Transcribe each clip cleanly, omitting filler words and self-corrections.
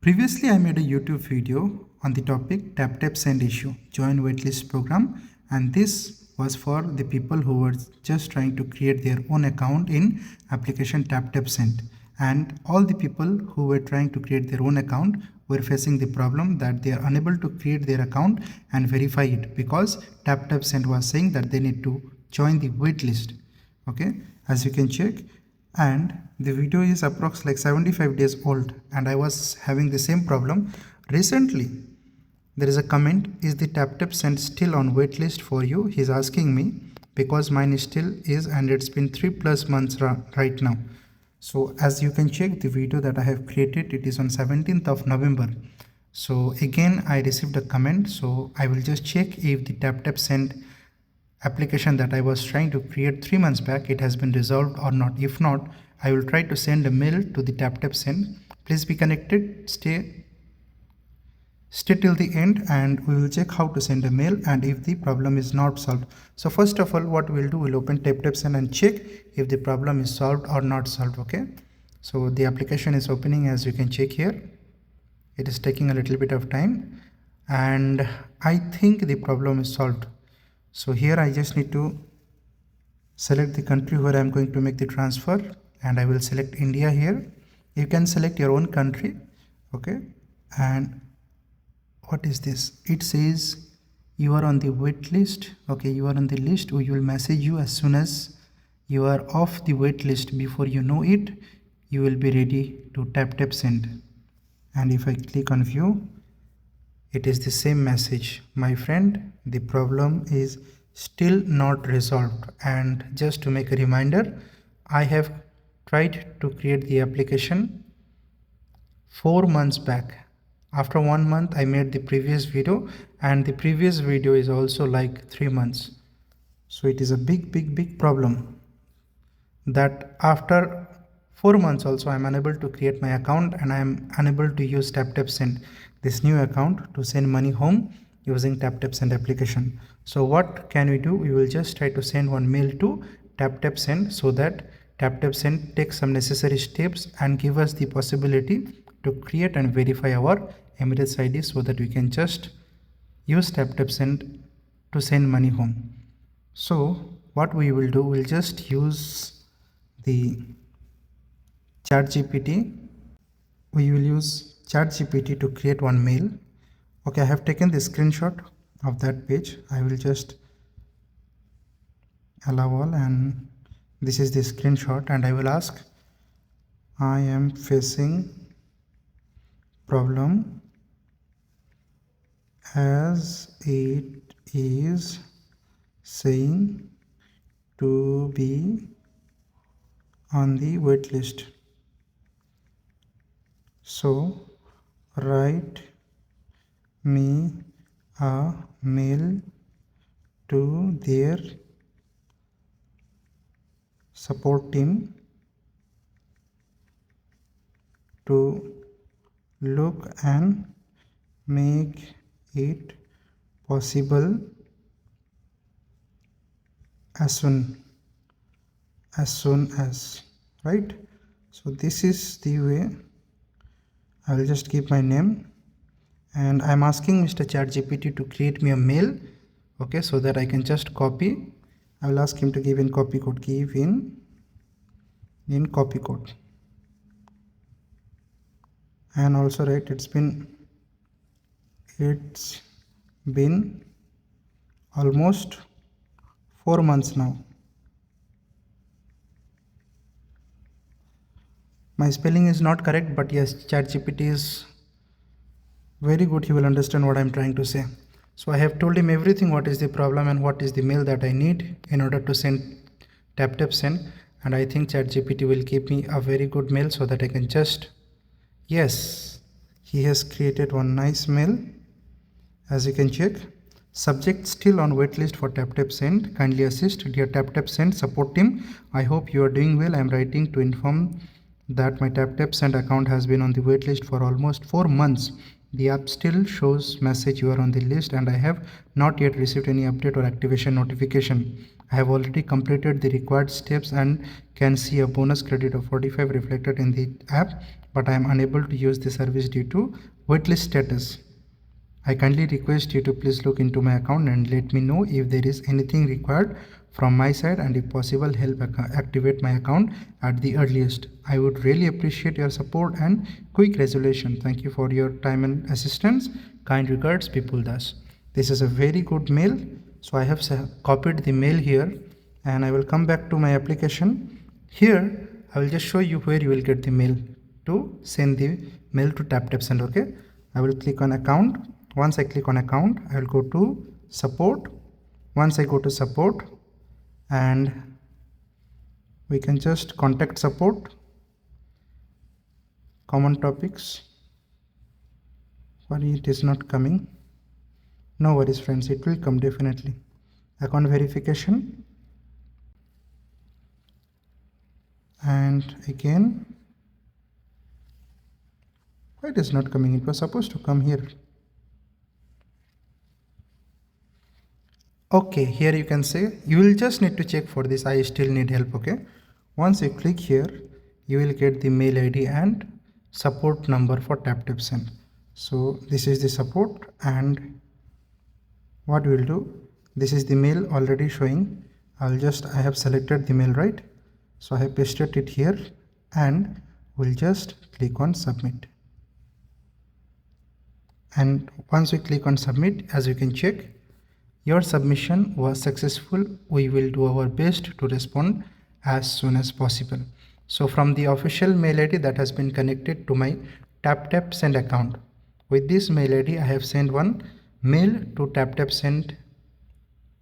Previously, I made a YouTube video on the topic Taptap Send issue, join waitlist program, and this was for the people who were just trying to create their own account in application Taptap Send. And all the people who were trying to create their own account were facing the problem that they are unable to create their account and verify it because Taptap Send was saying that they need to join the waitlist. Okay, as you can check, and the video is approx like 75 days old and I was having the same problem recently. There is a comment, is the Taptap Send still on waitlist for you? He's asking me because mine still is, and it's been 3+ months right now. So as you can check, the video that I have created, it is on 17th of November. So again I received a comment, so I will just check if the Taptap Send application that I was trying to create 3 months back, it has been resolved or not. If not, I will try to send a mail to the Taptap Send. Please be connected, stay till the end, and we will check how to send a mail and if the problem is not solved. So first of all, what we'll do, we'll open Taptap Send and check if the problem is solved or not solved. Okay, so the application is opening, as you can check here. It is taking a little bit of time and I think the problem is solved. So here I just need to select the country where I'm going to make the transfer, and I will select India here. You can select your own country. Okay, and what is this? It says you are on the wait list. Okay, you are on the list. We will message you as soon as you are off the wait list. Before you know it, you will be ready to Taptap Send. And if I click on view, it is the same message. My friend, the problem is still not resolved. And just to make a reminder, I have tried to create the application 4 months back. After 1 month, I made the previous video, and the previous video is also like 3 months. So it is a big problem that after 4 months also I am unable to create my account, and I am unable to use Taptap Send, this new account, to send money home using Taptap Send application. So what can we do? We will just try to send one mail to Taptap Send so that Taptap Send takes some necessary steps and give us the possibility to create and verify our Emirates ID so that we can just use Taptap Send to send money home. So what we will do, we'll just use the ChatGPT. We will use ChatGPT to create one mail. Okay, I have taken the screenshot of that page. I will just allow all, and this is the screenshot, and I will ask, I am facing problem as it is saying to be on the wait list. So write me a mail to their support team to look and make it possible as soon as, right? So this is the way. I will just keep my name, and I'm asking Mr. ChatGPT to create me a mail, okay, so that I can just copy. I will ask him to give in copy code, give in copy code, and also write it's been almost 4 months now. My spelling is not correct, but yes, ChatGPT is very good. He will understand what I'm trying to say. So I have told him everything, what is the problem and what is the mail that I need in order to send Taptap Send, and I think ChatGPT will give me a very good mail so that I can just, yes, he has created one nice mail. As you can check, subject still on waitlist for Taptap Send, kindly assist dear Taptap Send support team, I hope you are doing well. I am writing to inform that my Taptap Send account has been on the waitlist for almost 4 months. The app still shows message you are on the list, and I have not yet received any update or activation notification. I have already completed the required steps and can see a bonus credit of 45 reflected in the app, but I am unable to use the service due to waitlist status. I kindly request you to please look into my account and let me know if there is anything required from my side, and if possible help activate my account at the earliest. I would really appreciate your support and quick resolution. Thank you for your time and assistance. Kind regards, Bipuldas. This is a very good mail. So I have copied the mail here, and I will come back to my application. Here I will just show you where you will get the mail to send the mail to Taptap Send. Okay, I will click on account. Once I click on account, I will go to support. Once I go to support, and we can just contact support, common topics. Why it is not coming? No worries friends, it will come definitely. Account verification, and again, why it is not coming? It was supposed to come here. Okay, here you can say you will just need to check for this. I still need help. Okay, once you click here, you will get the mail ID and support number for Taptap Send. So this is the support, and what we will do, this is the mail already showing. I have selected the mail, right? So I have pasted it here, and we'll just click on submit. And once we click on submit, as you can check, your submission was successful. We will do our best to respond as soon as possible. So from the official mail ID that has been connected to my Taptap Send account, with this mail ID I have sent one mail to Taptap Send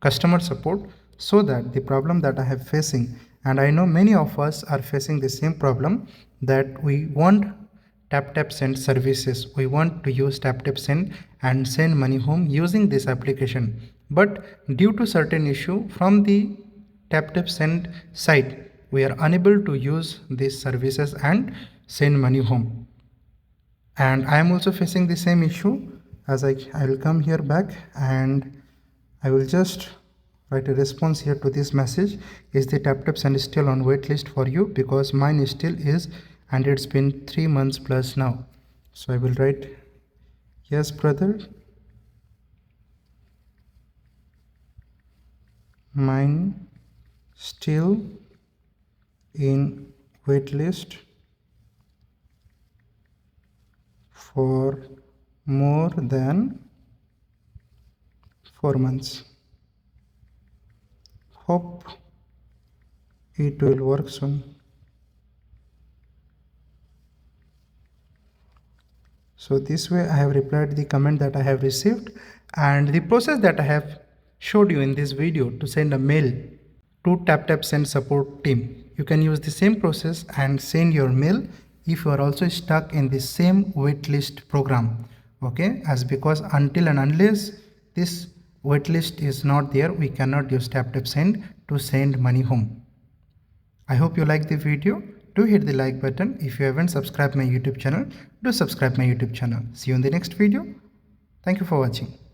customer support, so that the problem that I have facing, and I know many of us are facing the same problem, that we want Taptap Send services. We want to use Taptap Send and send money home using this application. But due to certain issue from the Taptap Send site, we are unable to use these services and send money home. And I am also facing the same issue. As I will come here back, and I will just write a response here to this message. Is the Taptap Send still on wait list for you? Because mine still is, and it's been 3 months plus now. So I will write, yes brother, mine still in wait list for more than 4 months. Hope it will work soon. So this way I have replied the comment that I have received, and the process that I have showed you in this video to send a mail to Taptap Send support team. You can use the same process and send your mail if you are also stuck in the same waitlist program. Okay, as because until and unless this waitlist is not there, we cannot use Taptap Send to send money home. I hope you like the video. Do hit the like button. If you haven't subscribed my YouTube channel, do subscribe my YouTube channel. See you in the next video. Thank you for watching.